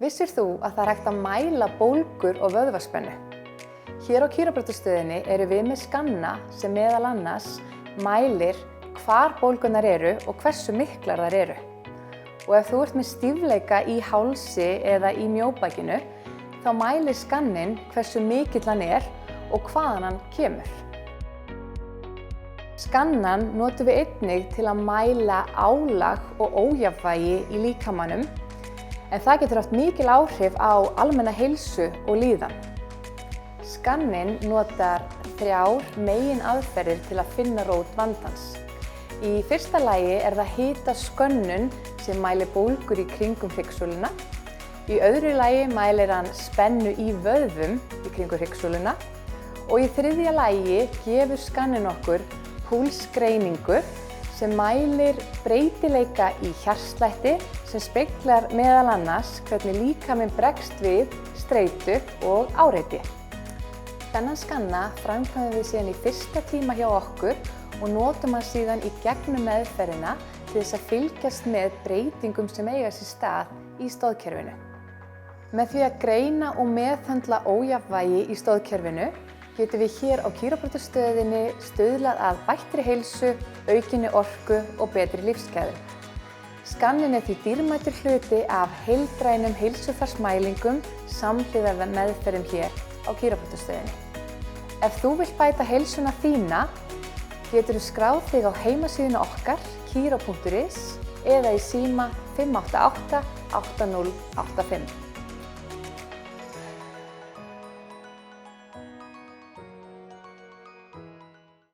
Vissir þú að það er hægt að mæla bólgur og vöðvaspennu? Hér á Kýrópraktorstöðinni erum við með skanna sem meðal annars mælir hvar bólgunar eru og hversu miklar þær eru. Og ef þú ert með stífleika í hálsi eða í mjóbakinu, þá mælir skanninn hversu mikill hann er og hvaðan hann kemur. Skannan notum við einnig til að mæla álag og ójafnvægi í líkamanum, en það getur haft mikil áhrif á almenna heilsu og líðan. Skanninn notar 3 meginaðferðir til að finna rót vandans. Í fyrsta lagi er það hitaskönnun sem mælir bólgur í kringum hryggsúluna. Í öðru lagi mælir hann spennu í vöðvum í kringum hryggsúluna. Og í þriðja lagi gefur skanninn okkur púlsgreiningu sem mælir breytileika í hjartslætti sem speglar meðal annars hvernig líkaminn bregst við streitu og áreiti. Þennan skanna framkvæmum við síðan í fyrsta tíma hjá okkur og notum hann síðan í gegnum meðferðina til þess að fylgjast með breytingum sem eiga sér stað í stoðkerfinu. Með því að greina og meðhöndla ójafnvægi í stoðkerfinu getum við hér á Kýrópraktorstöðinni stuðlað að bættri heilsu, aukinni orku og betri lífsgæðum. Skanninn er því dýrmætur hluti af heildrænum heilsufarsmælingum samhliða meðferðum hér á Kýrópraktorstöðinni. Ef þú vilt bæta heilsuna þína, geturðu skráð þig á heimasíðuna okkar, kiro.is, eða í síma 588 8085.